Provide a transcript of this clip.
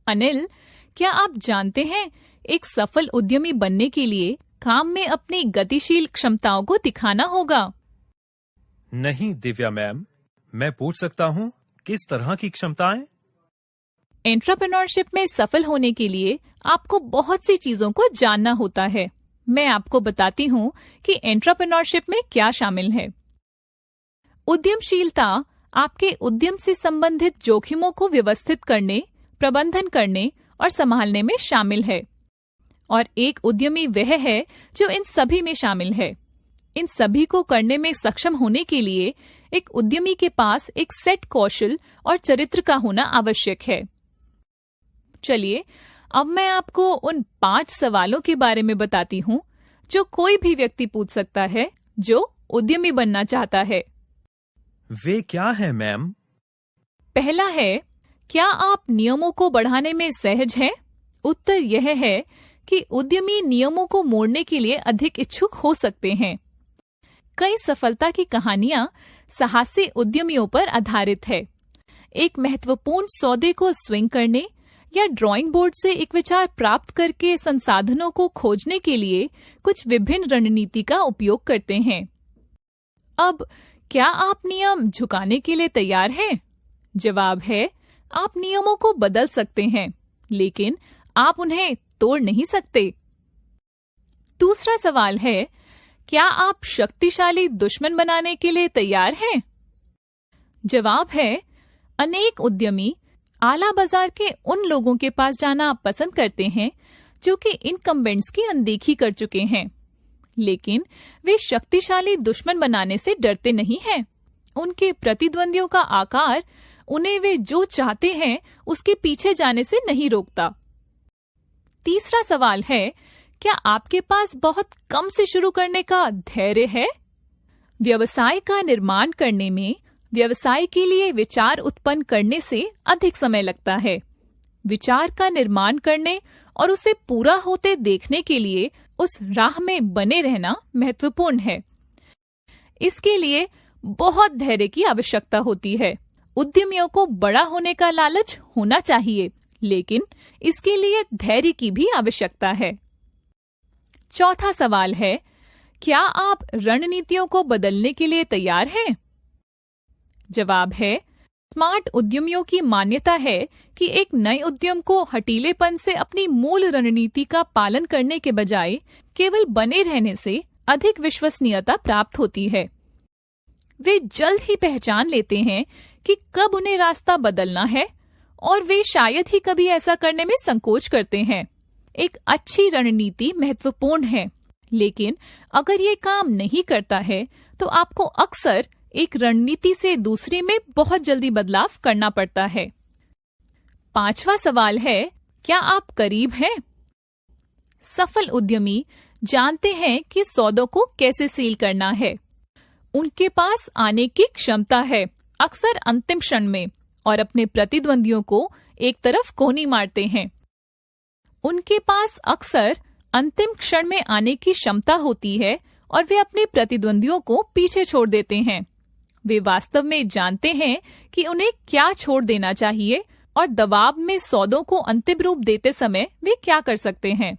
अनिल, क्या आप जानते हैं एक सफल उद्यमी बनने के लिए काम में अपनी गतिशील क्षमताओं को दिखाना होगा? नहीं दिव्या मैम, मैं पूछ सकता हूँ किस तरह की क्षमताएं? एंटरप्रेन्योरशिप में सफल होने के लिए आपको बहुत सी चीजों को जानना होता है। मैं आपको बताती हूँ कि एंटरप्रेन्योरशिप में क्या शामिल है। उद्यमशीलता आपके उद्यम से संबंधित जोखिमों को व्यवस्थित करने, प्रबंधन करने और संभालने में शामिल है। और एक उद्यमी वह है जो इन सभी में शामिल है। इन सभी को करने में सक्षम होने के लिए एक उद्यमी के पास एक सेट कौशल और चरित्र का होना आवश्यक है। चलिए, अब मैं आपको उन 5 सवालों के बारे में बताती हूँ जो कोई भी व्यक्ति पूछ सकता है जो उद्यमी बनना चाहता है। वे क्या है मैम? पहला है, क्या आप नियमों को बढ़ाने में सहज हैं? उत्तर यह है कि उद्यमी नियमों को मोड़ने के लिए अधिक इच्छुक हो सकते हैं। कई सफलता की कहानियां साहसी उद्यमियों पर आधारित है। एक महत्वपूर्ण सौदे को स्विंग करने या ड्राइंग बोर्ड से एक विचार प्राप्त करके संसाधनों को खोजने के लिए कुछ विभिन्न रणनीति का उपयोग करते हैं। अब क्या आप नियम झुकाने के लिए तैयार हैं? जवाब है, आप नियमों को बदल सकते हैं, लेकिन आप उन्हें तोड़ नहीं सकते। दूसरा सवाल है, क्या आप शक्तिशाली दुश्मन बनाने के लिए तैयार हैं? जवाब है, अनेक उद्यमी आला बाजार के उन लोगों के पास जाना पसंद करते हैं जो कि इनकम्बेंट्स की अनदेखी कर चुके हैं, लेकिन वे शक्तिशाली दुश्मन बनाने से डरते नहीं हैं। उनके प्रतिद्वंदियों का आकार उन्हें वे जो चाहते हैं उसके पीछे जाने से नहीं रोकता। तीसरा सवाल है, क्या आपके पास बहुत कम से शुरू करने का धैर्य है? व्यवसाय का निर्माण करने में व्यवसाय के लिए विचार उत्पन्न करने से अधिक समय लगता है। विचार का निर्माण करने और उसे पूरा होते देखने के लिए उस राह में बने रहना महत्वपूर्ण है। इसके लिए बहुत धैर्य की आवश्यकता होती है। उद्यमियों को बड़ा होने का लालच होना चाहिए, लेकिन इसके लिए धैर्य की भी आवश्यकता है। चौथा सवाल है, क्या आप रणनीतियों को बदलने के लिए तैयार हैं? जवाब है, स्मार्ट उद्यमियों की मान्यता है कि एक नए उद्यम को हठीलेपन से अपनी मूल रणनीति का पालन करने के बजाय केवल बने रहने से अधिक विश्वसनीयता प्राप्त होती है। वे जल्द ही पहचान लेते हैं कि कब उन्हें रास्ता बदलना है और वे शायद ही कभी ऐसा करने में संकोच करते हैं। एक अच्छी रणनीति महत्वपूर्ण है, लेकिन अगर ये काम नहीं करता है तो आपको अक्सर एक रणनीति से दूसरी में बहुत जल्दी बदलाव करना पड़ता है। पांचवा सवाल है, क्या आप करीब हैं? सफल उद्यमी जानते हैं कि सौदों को कैसे सील करना है। उनके पास आने की क्षमता है, अक्सर अंतिम क्षण में, और अपने प्रतिद्वंदियों को एक तरफ कोहनी मारते हैं। उनके पास अक्सर अंतिम क्षण में आने की क्षमता होती है और वे अपने प्रतिद्वंदियों को पीछे छोड़ देते हैं। वे वास्तव में जानते हैं कि उन्हें क्या छोड़ देना चाहिए और दबाव में सौदों को अंतिम रूप देते समय वे क्या कर सकते हैं।